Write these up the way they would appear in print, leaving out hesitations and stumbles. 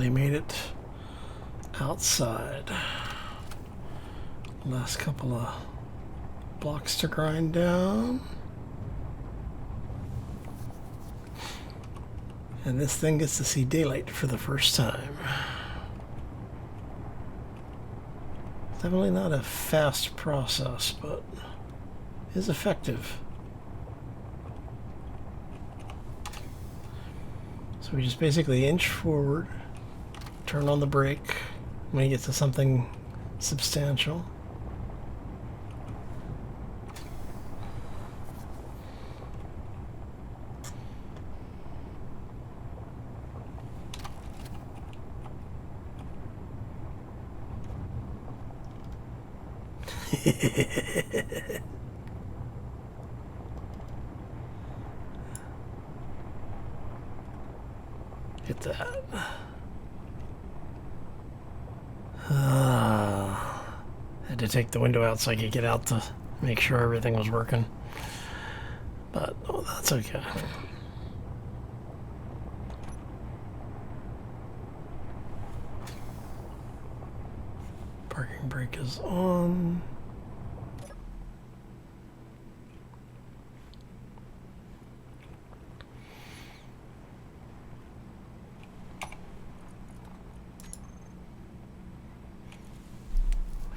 barely made it outside. Last couple of blocks to grind down. And this thing gets to see daylight for the first time. It's definitely not a fast process, but is effective. So we just basically inch forward, turn on the brake when you get to something substantial. Get that. Had to take the window out so I could get out to make sure everything was working. But, oh, that's okay. Parking brake is on.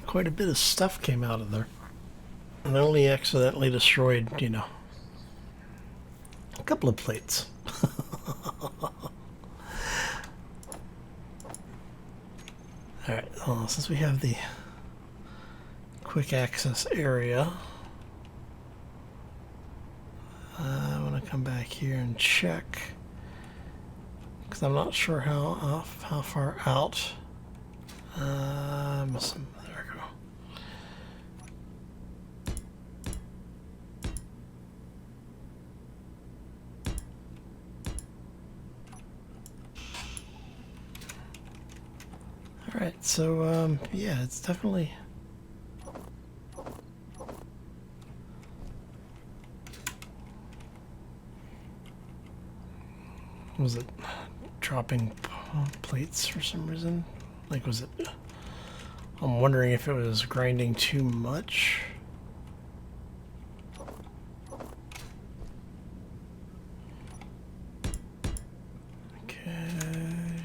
Quite a bit of stuff came out of there. And I only accidentally destroyed, you know, a couple of plates. Alright, since we have the quick access area, I want to come back here and check, because I'm not sure how far out. There we go. Alright, so yeah, it's definitely was it dropping plates for some reason? Like, was it? I'm wondering if it was grinding too much. Okay,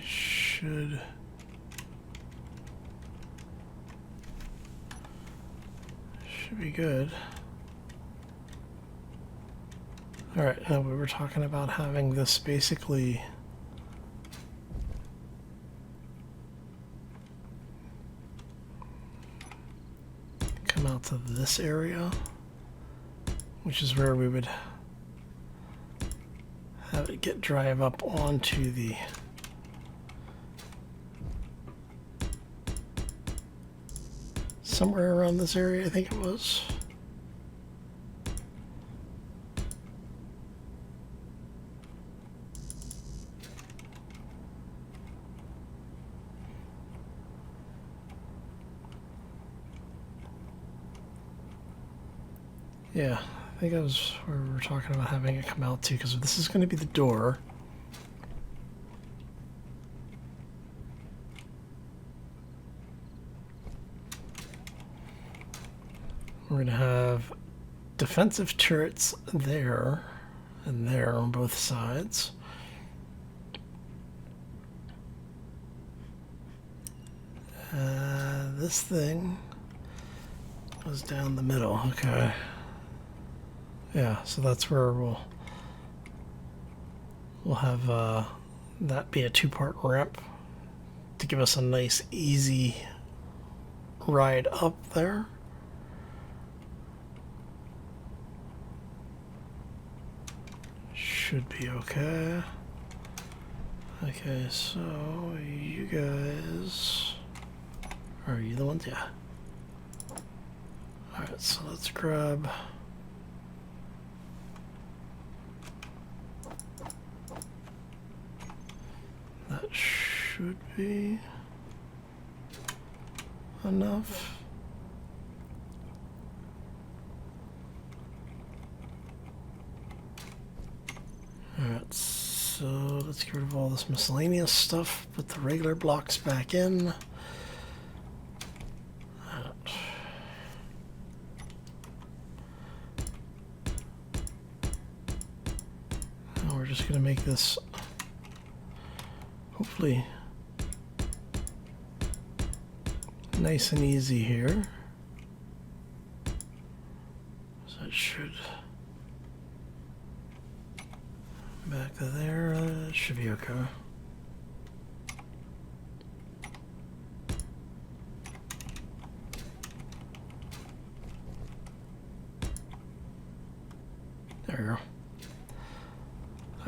should be good. Alright, we were talking about having this basically come out to this area, which is where we would have it drive up onto the somewhere around this area, I think it was. Yeah, I think that was where we were talking about having it come out to, because this is going to be the door. We're going to have defensive turrets there and there on both sides. This thing goes down the middle. Okay. Yeah, so that's where we'll have that be a two-part ramp to give us a nice, easy ride up there. Should be okay. Okay, so you guys, are you the ones? Yeah. Alright, so let's grab that. Should be enough. Alright, So let's get rid of all this miscellaneous stuff. Put the regular blocks back in. Now we're just going to make this hopefully nice and easy here. So it should back to there. Should be okay. There we go.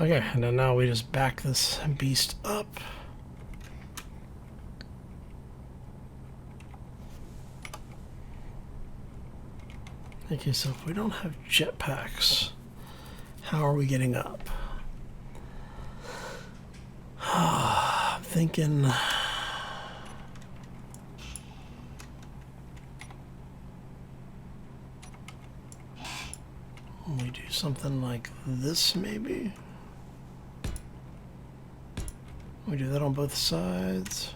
Okay, and then now we just back this beast up. Okay, so if we don't have jetpacks, how are we getting up? I'm thinking we do something like this, maybe. We do that on both sides.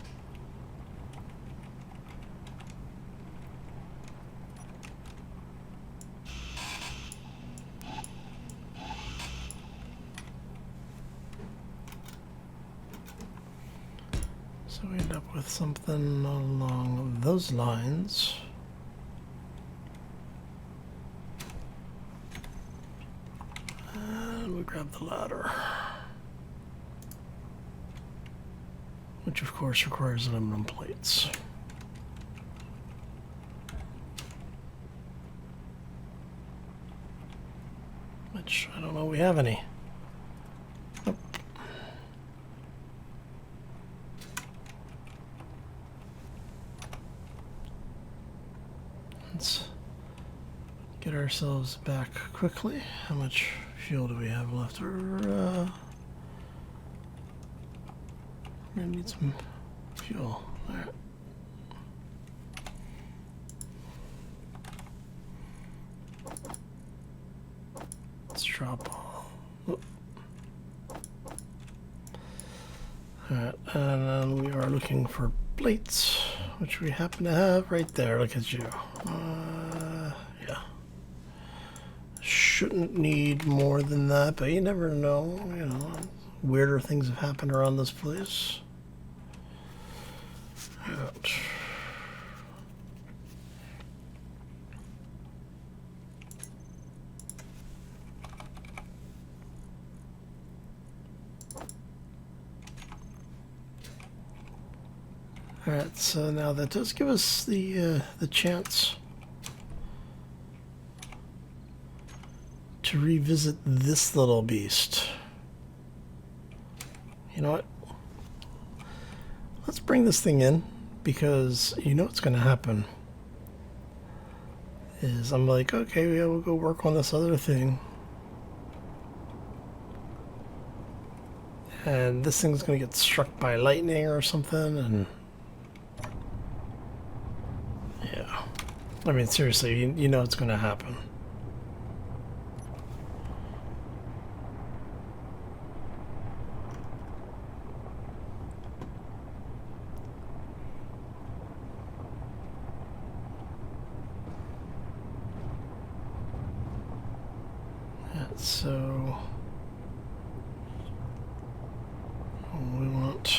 So we end up with something along those lines. And we grab the ladder, which of course requires aluminum plates. Which I don't know we have any. Nope. Let's get ourselves back quickly. How much fuel do we have left? We're gonna need some fuel. All right. Let's drop all. Whoop. All right, and then we are looking for plates, which we happen to have right there. Look at you. Yeah. Shouldn't need more than that, but you never know. You know, weirder things have happened around this place. Ouch. All right, so now that does give us the chance to revisit this little beast. You know what? Let's bring this thing in, because you know what's going to happen is I'm like, okay, yeah, we'll go work on this other thing. And this thing's going to get struck by lightning or something, and yeah. I mean, seriously, you know it's going to happen. So we want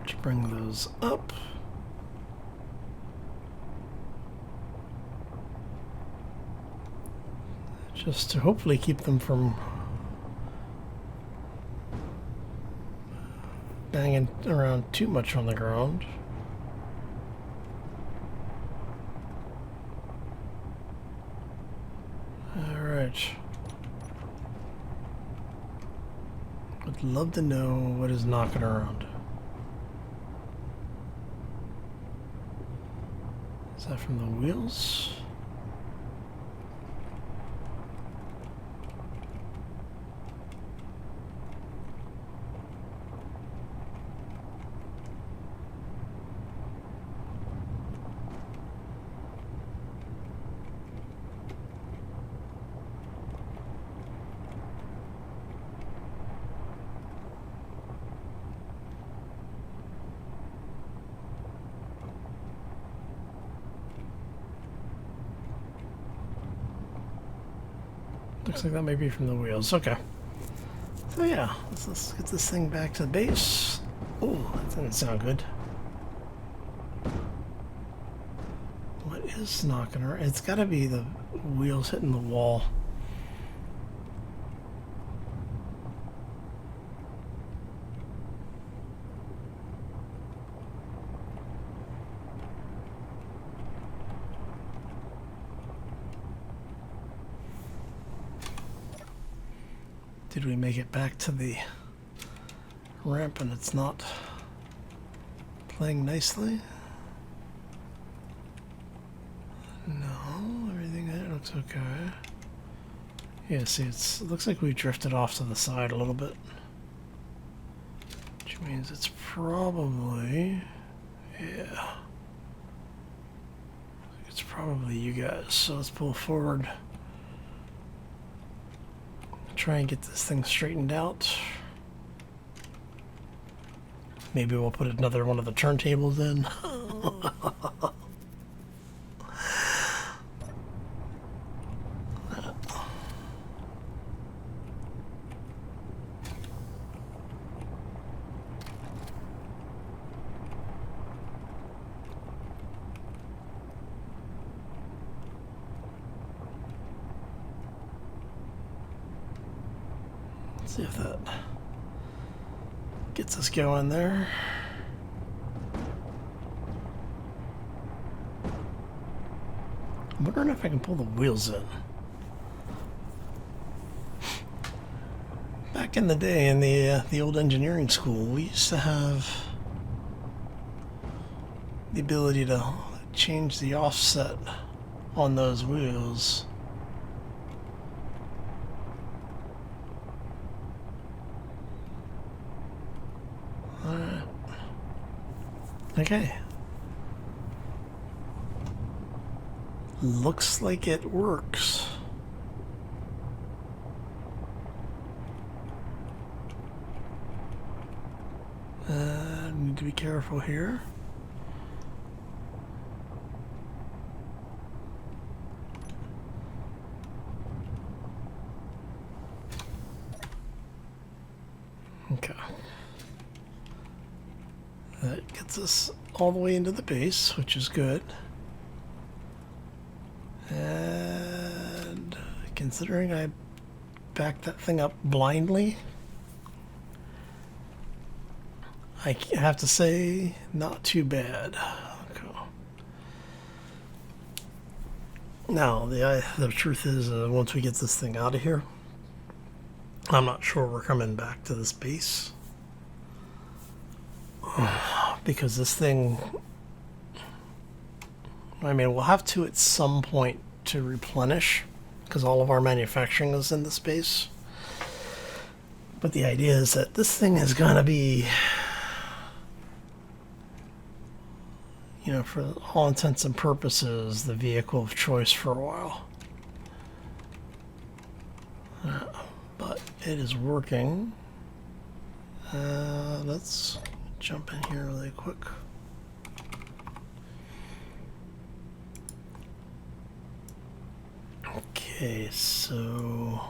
to bring those up. Just to hopefully keep them from banging around too much on the ground. Would love to know what is knocking around. Is that from the wheels? Looks like that may be from the wheels. Okay. So yeah, let's get this thing back to the base. Oh, that didn't sound good. What is knocking her? It's got to be the wheels hitting the wall. Did we make it back to the ramp and it's not playing nicely? No, everything there looks okay. Yeah, see, it looks like we drifted off to the side a little bit. Which means it's probably, yeah. It's probably you guys, so let's pull forward. Try and get this thing straightened out. Maybe we'll put another one of the turntables in. See if that gets us going there. I'm wondering if I can pull the wheels in. Back in the day in the old engineering school, we used to have the ability to change the offset on those wheels. Okay. Looks like it works. Need to be careful here. Okay. That gets us all the way into the base, which is good. And considering I backed that thing up blindly, I have to say, not too bad. Okay. Now, the truth is, once we get this thing out of here, I'm not sure we're coming back to this base. Because this thing, I mean, we'll have to at some point to replenish, because all of our manufacturing is in the space. But the idea is that this thing is going to be, you know, for all intents and purposes, the vehicle of choice for a while. But it is working. Let's jump in here really quick. Okay, so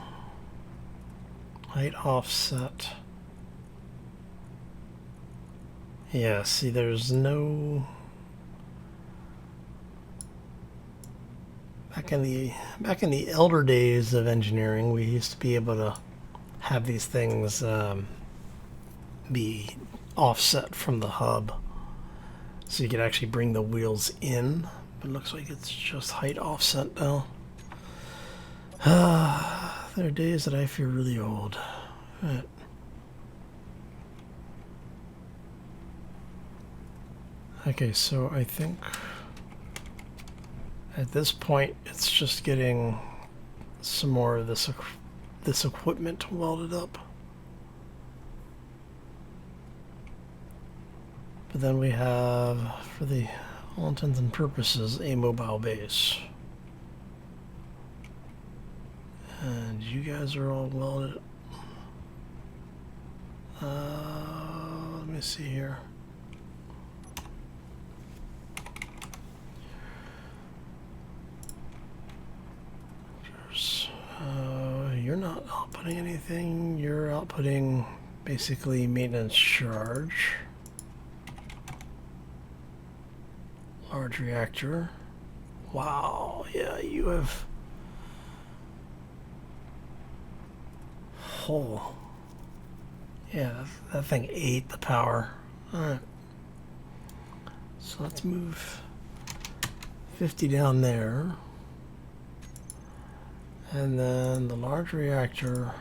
height offset. Yeah, see, there's no. Back in the elder days of engineering, we used to be able to have these things be offset from the hub, so you could actually bring the wheels in. But it looks like it's just height offset now. There are days that I feel really old. Right. Okay, so I think at this point it's just getting some more of this equipment welded up. But then we have, for the all intents and purposes, a mobile base. And you guys are all welded. Let me see here. outputting anything. You're outputting basically maintenance charge. Large reactor. Wow, yeah, you have... Oh. Yeah, that thing ate the power. Alright. So let's move 50 down there. And then the large reactor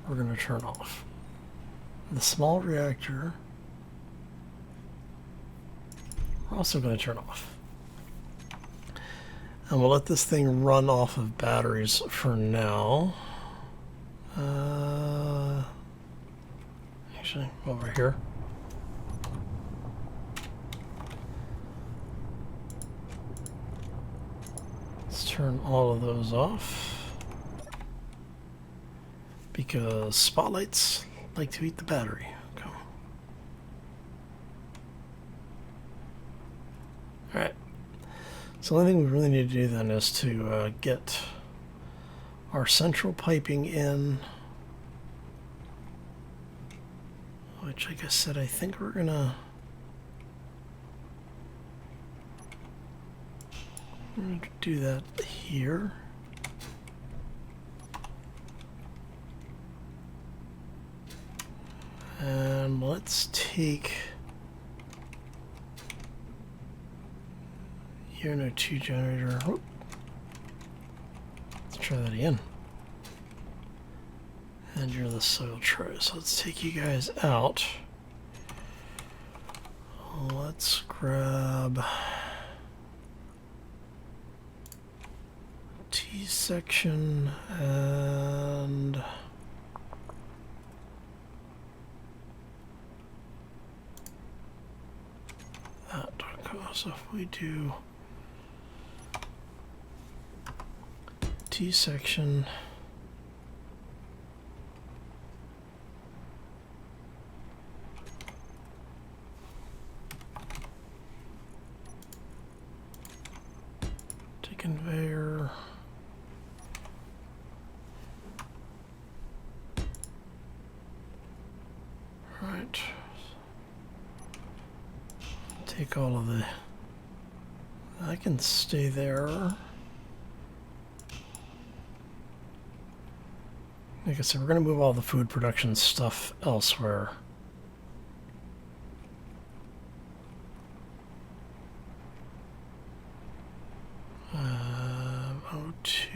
we're going to turn off. The small reactor we're also going to turn off. And we'll let this thing run off of batteries for now. Actually, over here. Let's turn all of those off. Because spotlights like to eat the battery. Okay. Alright. So the only thing we really need to do then is to get our central piping in, which like I said, I think we're gonna do that here. And let's take your NO2 generator. Oh. Let's try that again. And you're the soil tray. So let's take you guys out. Let's grab T section and that. So if we do T section to conveyor, right, take all of the, I can stay there. Like I said, we're going to move all the food production stuff elsewhere. O2.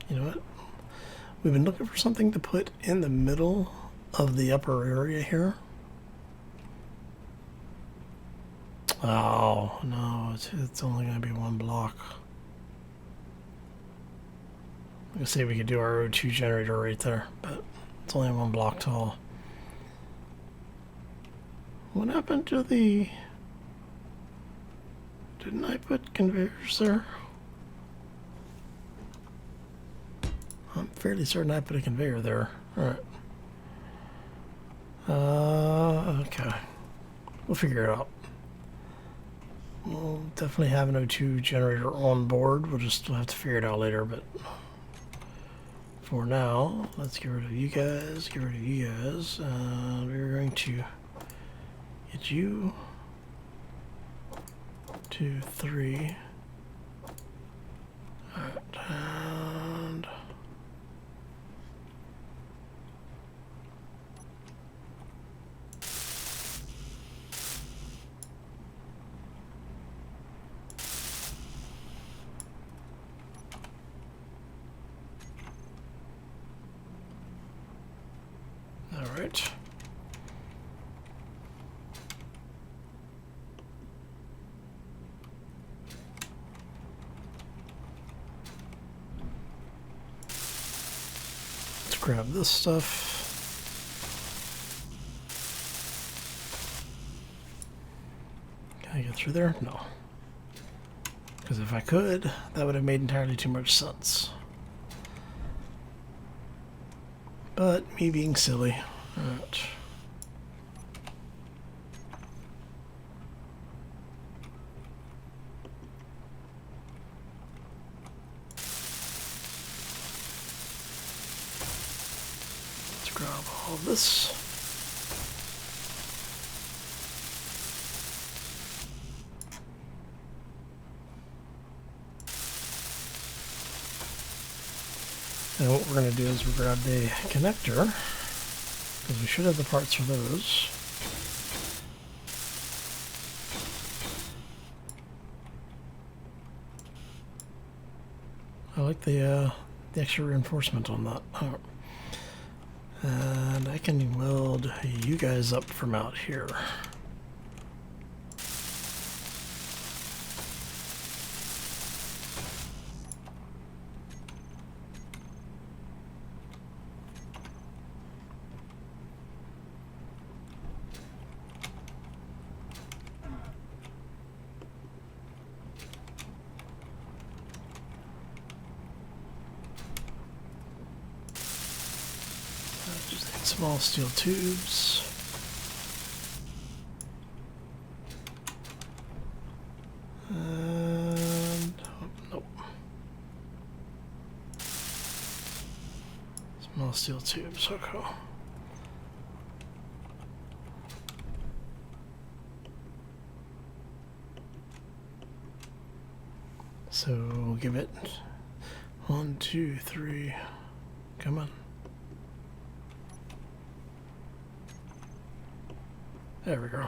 You know what? We've been looking for something to put in the middle of the upper area here. Oh, no, it's only going to be one block. I could say we could do our O2 generator right there, but it's only one block tall. What happened to the... Didn't I put conveyors there? I'm fairly certain I put a conveyor there. Alright. Okay. We'll figure it out. We'll definitely have an O2 generator on board. We'll have to figure it out later, but for now, let's get rid of you guys, get rid of you guys. We're going to get you 2, 3. Alright, and alright. Let's grab this stuff. Can I get through there? No. Because if I could, that would have made entirely too much sense. But me being silly. Alright. Let's grab all this. And what we're going to do is we'll grab the connector, because we should have the parts for those. I like the extra reinforcement on that. Oh. And I can weld you guys up from out here. Small steel tubes. And nope. Small steel tubes, okay. So we'll give it 1, 2, 3. Come on. There we go.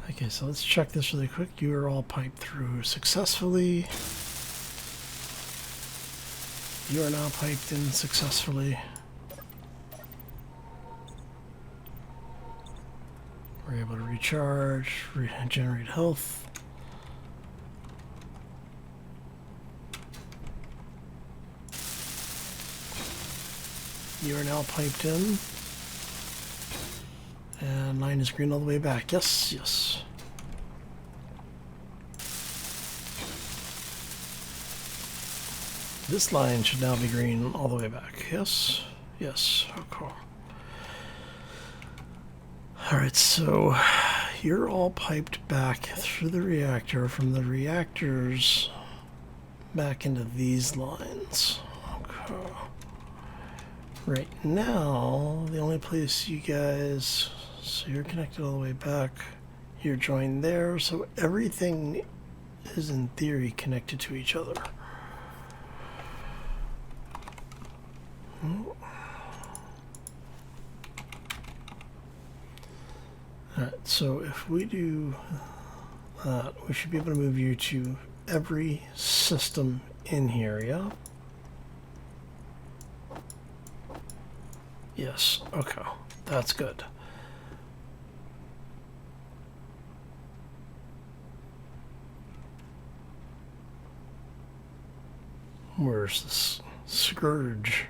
Okay, so let's check this really quick. You are all piped through successfully. You are now piped in successfully. We're able to recharge, regenerate health. You are now piped in. And line is green all the way back. Yes, yes. This line should now be green all the way back. Yes, yes. Okay. Alright, so you're all piped back through the reactor, from the reactors back into these lines. Okay. Right now, the only place you guys, so you're connected all the way back, you're joined there, so everything is in theory connected to each other. Alright, so if we do that, we should be able to move you to every system in here, yeah? Yes, okay, that's good. Where's this Scourge?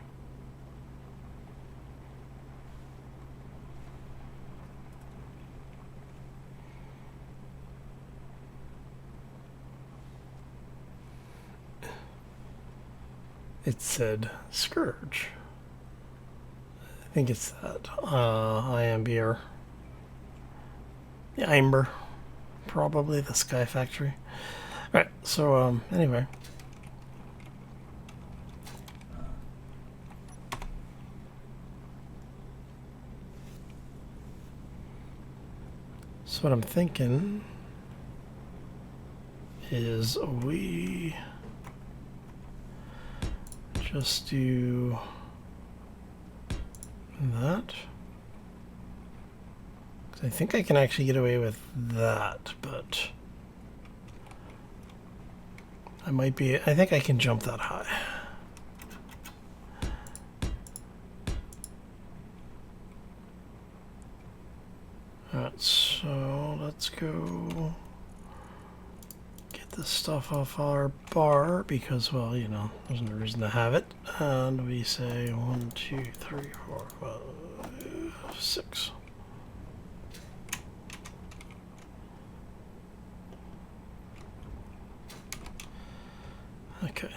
It said Scourge. I think it's that Iambier. The Imber. Probably the Sky Factory. Alright, so anyway. So what I'm thinking is we just do that. I think I can actually get away with that, but I might be, I think I can jump that high. Alright, so let's go get this stuff off our bar because, well, you know, there's no reason to have it. And we say 1, 2, 3, 4, 5, 6. Okay.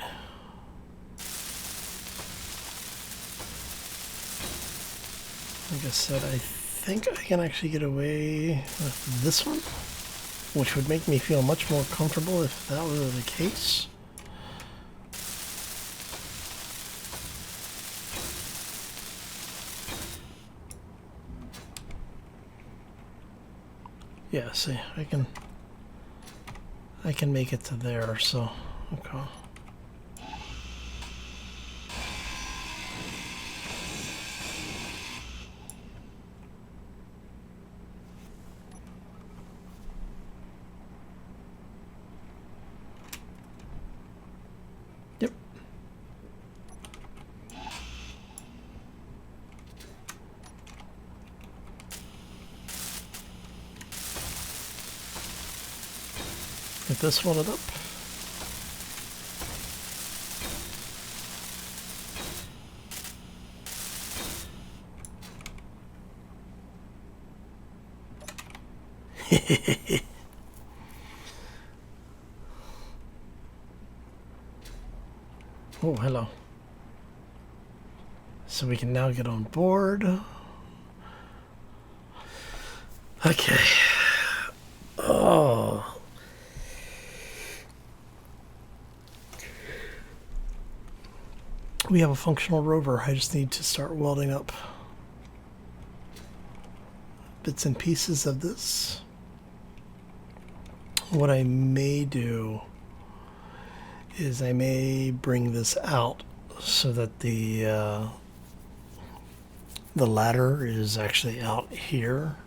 Like I said, I think I can actually get away with this one, which would make me feel much more comfortable if that were the case. Yeah, see, I can make it to there, so okay. Yep. Get this welded up. Oh, hello. So we can now get on board. Okay. Oh. We have a functional rover. I just need to start welding up bits and pieces of this. What I may do is I may bring this out so that the ladder is actually out here.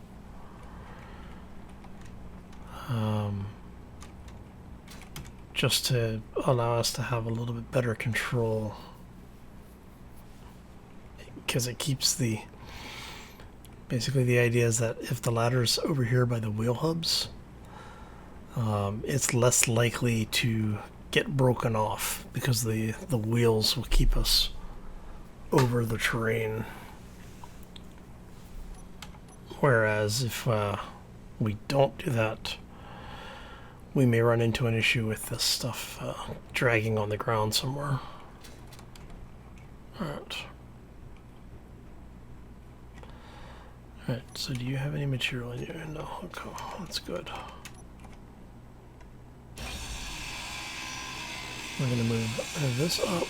Just to allow us to have a little bit better control, because it keeps the, basically the idea is that if the ladder's over here by the wheel hubs, it's less likely to get broken off because the wheels will keep us over the terrain. Whereas if we don't do that, we may run into an issue with this stuff dragging on the ground somewhere. Alright. Alright, so do you have any material in you? No, okay, that's good. We're going to move this up.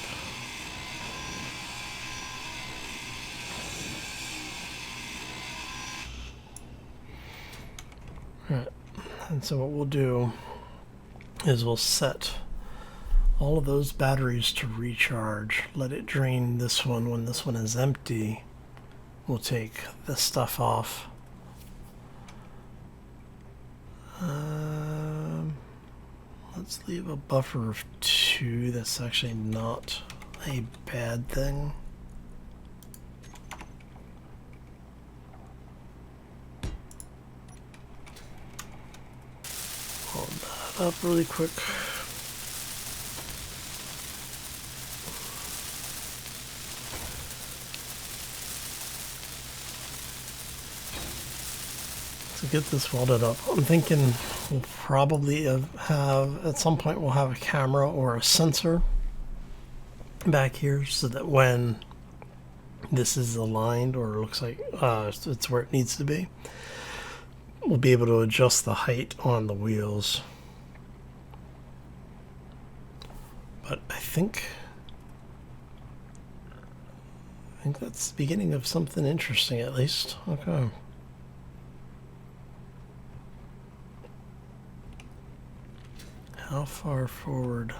Alright, and so what we'll do is we'll set all of those batteries to recharge. Let it drain this one. When this one is empty, we'll take this stuff off. Let's leave a buffer of 2. That's actually not a bad thing. Hold that up really quick. To get this welded up, I'm thinking we'll probably have, at some point we'll have a camera or a sensor back here so that when this is aligned or looks like it's where it needs to be, we'll be able to adjust the height on the wheels. But I think that's the beginning of something interesting, at least. Okay. How far forward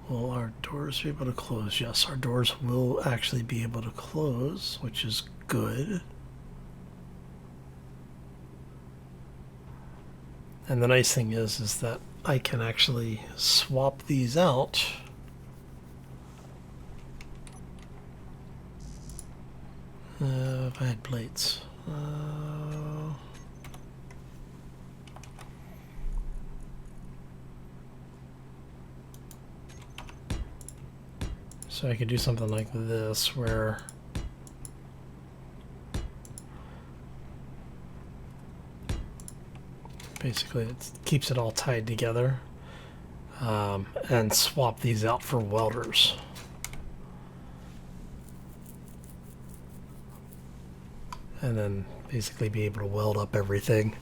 will our doors be able to close? Yes, our doors will actually be able to close, which is good. And the nice thing is that I can actually swap these out. If I had plates. So I could do something like this where basically it keeps it all tied together, and swap these out for welders. and then basically be able to weld up everything.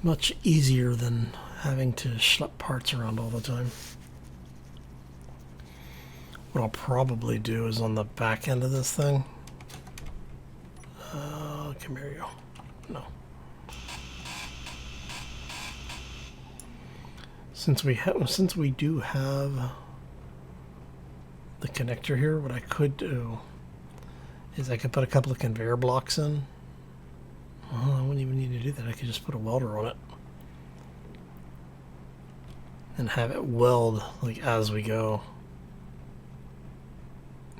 Much easier than having to schlep parts around all the time. What I'll probably do is on the back end of this thing. Come here, you go. No. Since we do have the connector here, what I could do is I could put a couple of conveyor blocks in. Well, I wouldn't even need to do that. I could just put a welder on it and have it weld like as we go.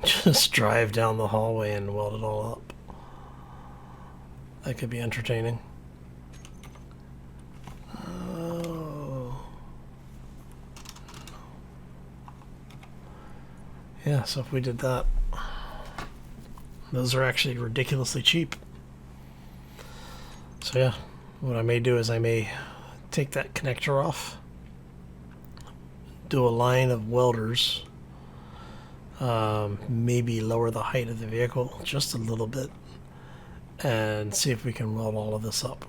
Just drive down the hallway and weld it all up. That could be entertaining. Oh. Yeah, so if we did that, those are actually ridiculously cheap. So yeah, what I may do is I may take that connector off, do a line of welders, maybe lower the height of the vehicle just a little bit, and see if we can weld all of this up.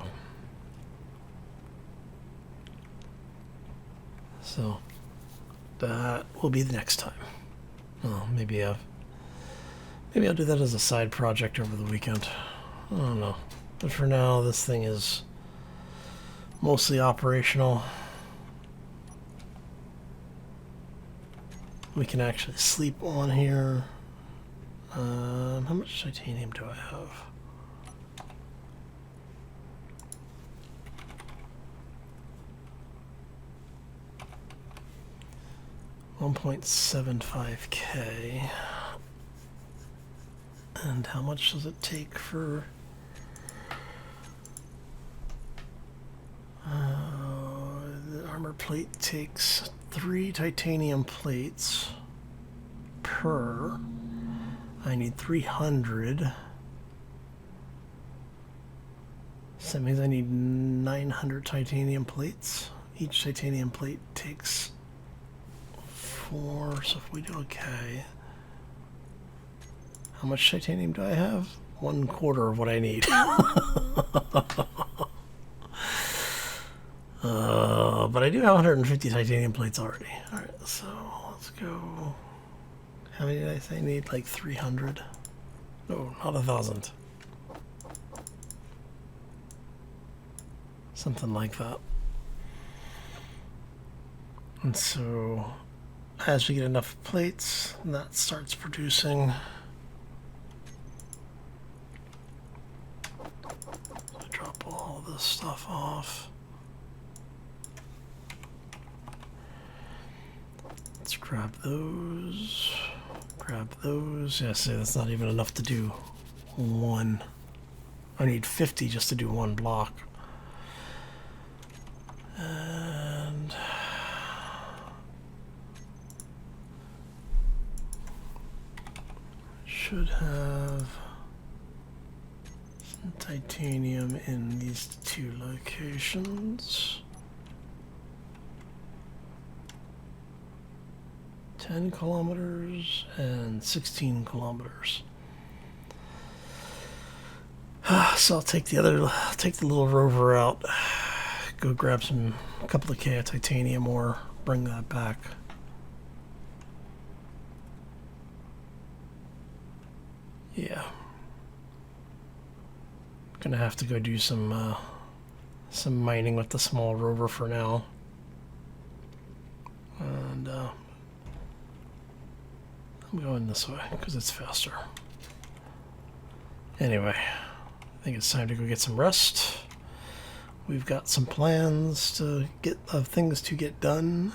So that will be the next time. Well, maybe I'll do that as a side project over the weekend. I don't know. But for now, this thing is mostly operational. We can actually sleep on here. How much titanium do I have? $1.75K. And how much does it take for... the armor plate takes 3 titanium plates per. I need 300. So that means I need 900 titanium plates. Each titanium plate takes 4. So if we do okay, how much titanium do I have? 1/4 of what I need. But I do have 150 titanium plates already. Alright, so let's go. How many did I say I need? Like 300? No, not 1,000. Something like that. And so, as we get enough plates, that starts producing. So drop all this stuff off. Let's grab those. Grab those. Yeah, see, that's not even enough to do one. I need 50 just to do one block. And should have some titanium in these 2 locations. 10 kilometers and 16 kilometers. So I'll take the little rover out, go grab a couple of K of titanium ore, bring that back. Yeah. Gonna have to go do some mining with the small rover for now. And I'm going this way because it's faster. Anyway, I think it's time to go get some rest. We've got some plans of things to get done.